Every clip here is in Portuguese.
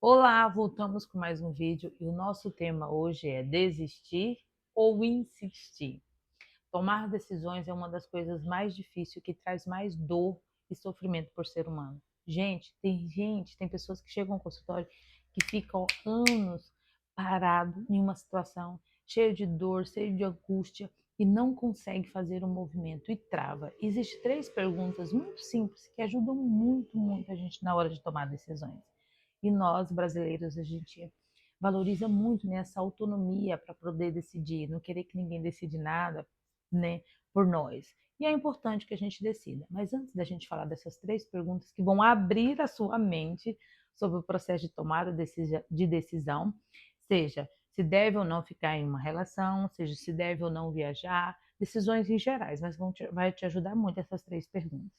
Olá, voltamos com mais um vídeo e o nosso tema hoje é desistir ou insistir. Tomar decisões é uma das coisas mais difíceis que traz mais dor e sofrimento por ser humano. Tem pessoas que chegam ao consultório que ficam anos parado em uma situação cheio de dor, cheio de angústia e não consegue fazer um movimento e trava. Existem três perguntas muito simples que ajudam muito a gente na hora de tomar decisões. E nós, brasileiros, a gente valoriza muito, né, essa autonomia para poder decidir, não querer que ninguém decide nada, né, por nós. E é importante que a gente decida. Mas antes da gente falar dessas três perguntas que vão abrir a sua mente sobre o processo de tomada de decisão, seja se deve ou não ficar em uma relação, seja se deve ou não viajar, decisões em gerais, mas vai te ajudar muito essas três perguntas.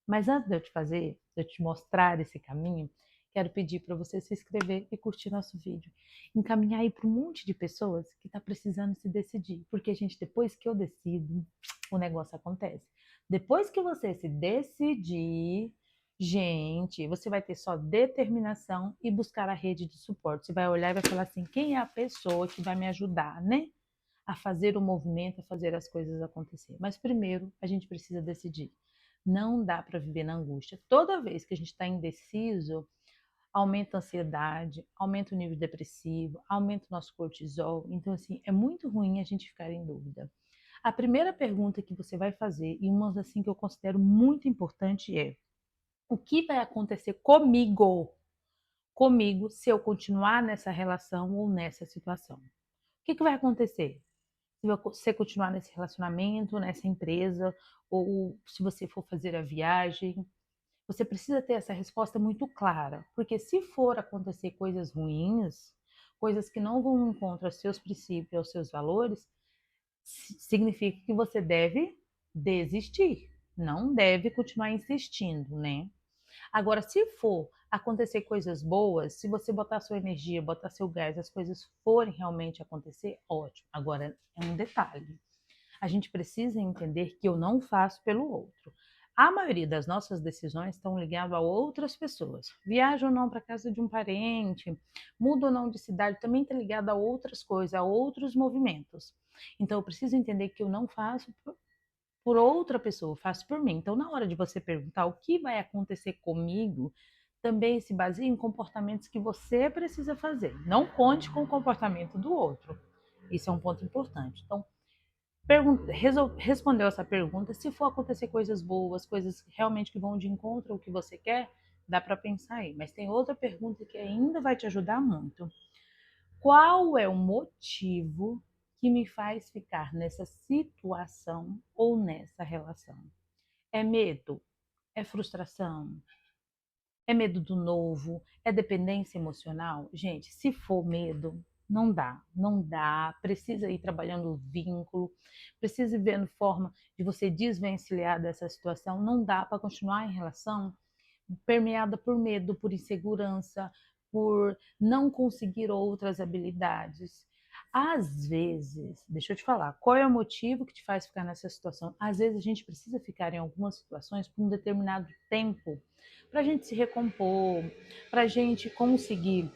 Mas antes de de eu te mostrar esse caminho, quero pedir para você se inscrever e curtir nosso vídeo. Encaminhar aí para um monte de pessoas que está precisando se decidir. Porque, gente, depois que eu decido, o negócio acontece. Depois que você se decidir, gente, você vai ter só determinação e buscar a rede de suporte. Você vai olhar e vai falar assim, quem é a pessoa que vai me ajudar, né? A fazer o movimento, a fazer as coisas acontecer. Mas primeiro, a gente precisa decidir. Não dá para viver na angústia. Toda vez que a gente está indeciso, aumenta a ansiedade, aumenta o nível depressivo, aumenta o nosso cortisol. Então, assim, é muito ruim a gente ficar em dúvida. A primeira pergunta que você vai fazer, e uma assim que eu considero muito importante, é: o que vai acontecer comigo, se eu continuar nessa relação ou nessa situação? O que vai acontecer? Se você continuar nesse relacionamento, nessa empresa, ou se você for fazer a viagem, você precisa ter essa resposta muito clara, porque se for acontecer coisas ruins, coisas que não vão encontrar aos seus princípios, aos seus valores, significa que você deve desistir, não deve continuar insistindo, né? Agora, se for acontecer coisas boas, se você botar sua energia, botar seu gás, as coisas forem realmente acontecer, ótimo. Agora, é um detalhe. A gente precisa entender que eu não faço pelo outro. A maioria das nossas decisões estão ligadas a outras pessoas. Viaja ou não para casa de um parente, muda ou não de cidade, também está ligado a outras coisas, a outros movimentos. Então, eu preciso entender que eu não faço por outra pessoa, eu faço por mim. Então, na hora de você perguntar o que vai acontecer comigo, também se baseia em comportamentos que você precisa fazer. Não conte com o comportamento do outro. Isso é um ponto importante. Então, respondeu essa pergunta, se for acontecer coisas boas, coisas realmente que vão de encontro ao que você quer, dá para pensar aí. Mas tem outra pergunta que ainda vai te ajudar muito. Qual é o motivo que me faz ficar nessa situação ou nessa relação? É medo? É frustração? É medo do novo? É dependência emocional? Gente, se for medo, não dá. Precisa ir trabalhando o vínculo, precisa ir vendo forma de você desvencilhar dessa situação. Não dá para continuar em relação permeada por medo, por insegurança, por não conseguir outras habilidades. Às vezes, deixa eu te falar, qual é o motivo que te faz ficar nessa situação? Às vezes a gente precisa ficar em algumas situações por um determinado tempo para a gente se recompor, para a gente conseguir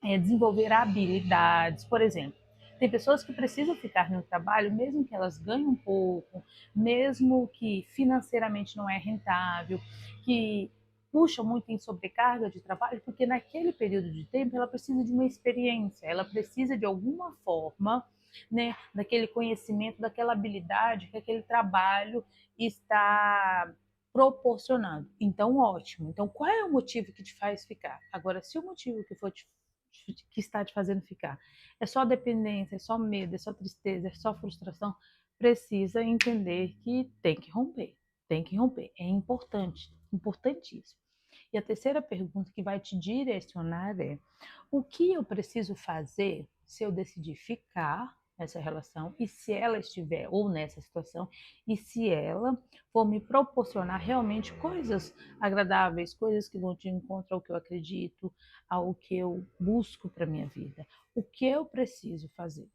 desenvolver habilidades. Por exemplo, tem pessoas que precisam ficar no trabalho, mesmo que elas ganhem um pouco, mesmo que financeiramente não é rentável, que puxa muito em sobrecarga de trabalho, porque naquele período de tempo ela precisa de uma experiência, ela precisa de alguma forma, né, daquele conhecimento, daquela habilidade que aquele trabalho está proporcionando. Então, ótimo. Então, qual é o motivo que te faz ficar? Agora, se o motivo que está te fazendo ficar é só dependência, é só medo, é só tristeza, é só frustração, precisa entender que tem que romper. Tem que romper. É importante, importantíssimo. E a terceira pergunta que vai te direcionar é: o que eu preciso fazer se eu decidir ficar nessa relação e se ela estiver ou nessa situação e se ela for me proporcionar realmente coisas agradáveis, coisas que vão de encontro ao que eu acredito, ao que eu busco para minha vida. O que eu preciso fazer?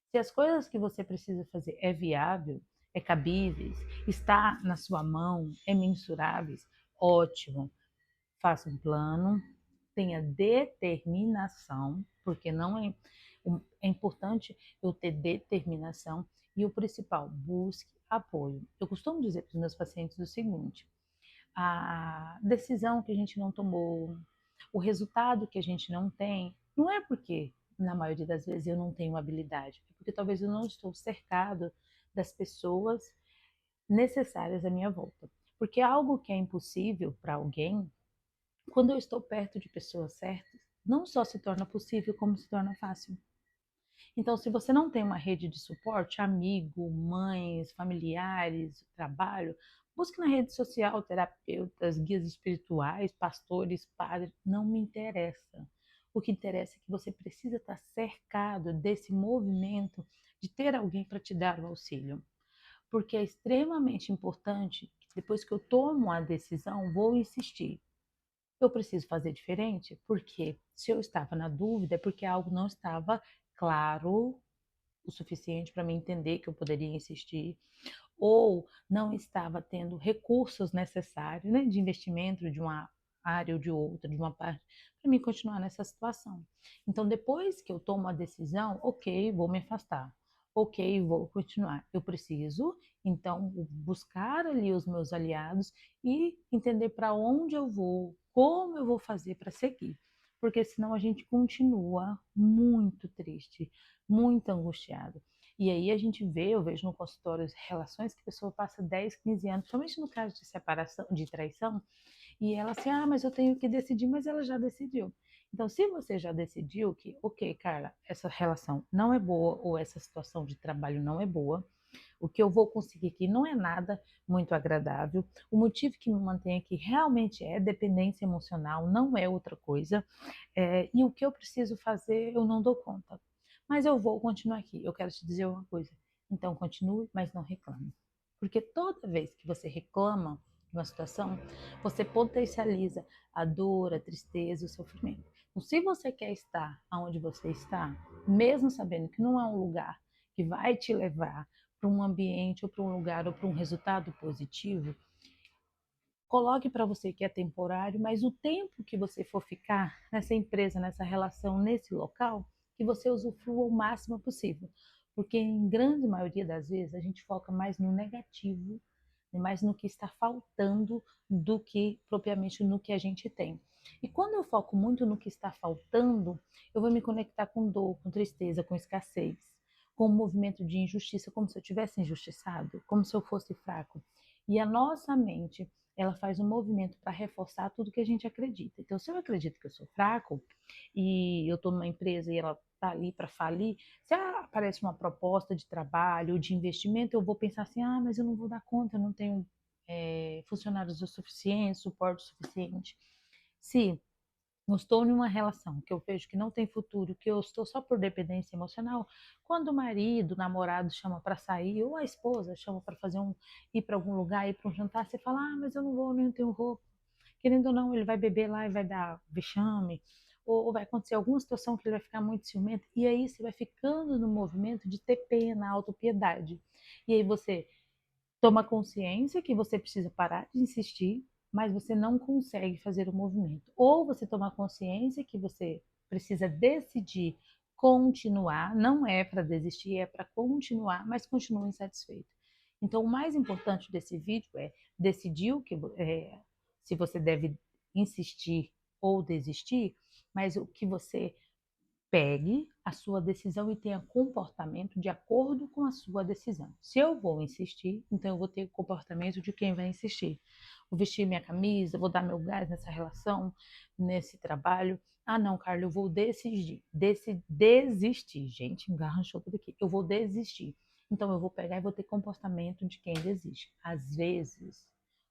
Se as coisas que você precisa fazer é viável, é cabíveis, está na sua mão, é mensuráveis, ótimo. Faça um plano, tenha determinação, porque não é, é importante eu ter determinação e o principal, busque apoio. Eu costumo dizer para os meus pacientes o seguinte: a decisão que a gente não tomou, o resultado que a gente não tem, não é porque, na maioria das vezes, eu não tenho habilidade, é porque talvez eu não estou cercado das pessoas necessárias à minha volta. Porque algo que é impossível para alguém, quando eu estou perto de pessoas certas, não só se torna possível, como se torna fácil. Então, se você não tem uma rede de suporte, amigo, mães, familiares, trabalho, busque na rede social terapeutas, guias espirituais, pastores, padres, não me interessa. O que interessa é que você precisa estar cercado desse movimento de ter alguém para te dar o auxílio. Porque é extremamente importante que depois que eu tomo a decisão, vou insistir. Eu preciso fazer diferente? Porque se eu estava na dúvida, é porque algo não estava claro o suficiente para mim entender que eu poderia insistir, ou não estava tendo recursos necessários, né, de investimento de uma área ou de outra, de uma parte, para mim continuar nessa situação. Então, depois que eu tomo a decisão, ok, vou me afastar, ok, vou continuar. Eu preciso, então, buscar ali os meus aliados e entender para onde eu vou, como eu vou fazer para seguir. Porque senão a gente continua muito triste, muito angustiado. E aí a gente vê, eu vejo no consultório relações que a pessoa passa 10, 15 anos, somente no caso de separação, de traição, e ela assim, ah, mas eu tenho que decidir, mas ela já decidiu. Então, se você já decidiu que, ok, Carla, essa relação não é boa, ou essa situação de trabalho não é boa, o que eu vou conseguir aqui não é nada muito agradável, o motivo que me mantém aqui realmente é dependência emocional, não é outra coisa, e o que eu preciso fazer eu não dou conta. Mas eu vou continuar aqui. Eu quero te dizer uma coisa. Então continue, mas não reclame. Porque toda vez que você reclama de uma situação, você potencializa a dor, a tristeza, o sofrimento. Então, se você quer estar onde você está, mesmo sabendo que não é um lugar que vai te levar para um ambiente ou para um lugar ou para um resultado positivo, coloque para você que é temporário, mas o tempo que você for ficar nessa empresa, nessa relação, nesse local, que você usufrua o máximo possível. Porque em grande maioria das vezes a gente foca mais no negativo, mais no que está faltando do que propriamente no que a gente tem. E quando eu foco muito no que está faltando, eu vou me conectar com dor, com tristeza, com escassez, com um movimento de injustiça, como se eu tivesse injustiçado, como se eu fosse fraco. E a nossa mente, ela faz um movimento para reforçar tudo que a gente acredita. Então, se eu acredito que eu sou fraco e eu estou numa empresa e ela está ali para falir, se aparece uma proposta de trabalho, de investimento, eu vou pensar assim, ah, mas eu não vou dar conta, eu não tenho funcionários o suficiente, suporte o suficiente. Se eu estou em uma relação que eu vejo que não tem futuro, que eu estou só por dependência emocional, quando o marido, o namorado chama para sair, ou a esposa chama para fazer ir para algum lugar, ir para um jantar, você fala, ah, mas eu não vou, nem tenho roupa. Querendo ou não, ele vai beber lá e vai dar vexame, ou vai acontecer alguma situação que ele vai ficar muito ciumento, e aí você vai ficando no movimento de ter pena, autopiedade. E aí você toma consciência que você precisa parar de insistir, mas você não consegue fazer o movimento. Ou você toma consciência que você precisa decidir continuar, não é para desistir, é para continuar, mas continua insatisfeito. Então, o mais importante desse vídeo é decidir o que, se você deve insistir ou desistir, mas o que você pegue a sua decisão e tenha comportamento de acordo com a sua decisão. Se eu vou insistir, então eu vou ter o comportamento de quem vai insistir. Vou vestir minha camisa, vou dar meu gás nessa relação, nesse trabalho. Ah, não, Carlos, eu vou desistir. Gente, engarranchou tudo aqui. Eu vou desistir. Então eu vou pegar e vou ter comportamento de quem desiste. Às vezes,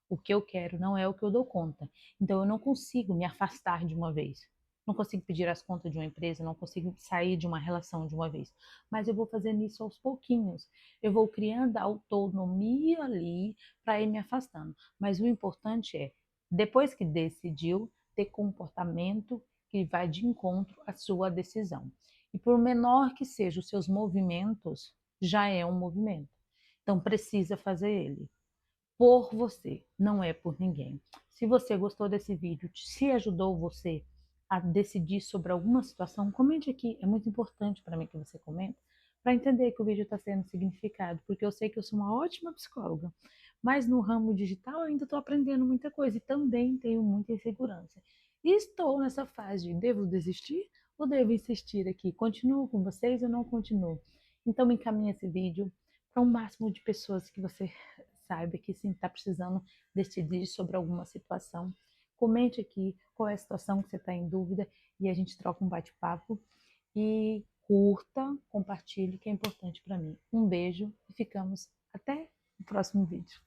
o que eu quero não é o que eu dou conta. Então eu não consigo me afastar de uma vez. Não consigo pedir as contas de uma empresa, não consigo sair de uma relação de uma vez. Mas eu vou fazendo isso aos pouquinhos. Eu vou criando autonomia ali para ir me afastando. Mas o importante é, depois que decidiu, ter comportamento que vai de encontro à sua decisão. E por menor que sejam os seus movimentos, já é um movimento. Então precisa fazer ele por você, não é por ninguém. Se você gostou desse vídeo, se ajudou você a decidir sobre alguma situação, comente aqui. É muito importante para mim que você comente, para entender que o vídeo está sendo significado, porque eu sei que eu sou uma ótima psicóloga, mas no ramo digital eu ainda estou aprendendo muita coisa e também tenho muita insegurança. E estou nessa fase de devo desistir ou devo insistir aqui? Continuo com vocês ou não continuo? Então me encaminhe esse vídeo para um máximo de pessoas que você saiba que sim está precisando decidir sobre alguma situação. Comente aqui qual é a situação que você está em dúvida e a gente troca um bate-papo. E curta, compartilhe, que é importante para mim. Um beijo e ficamos até o próximo vídeo.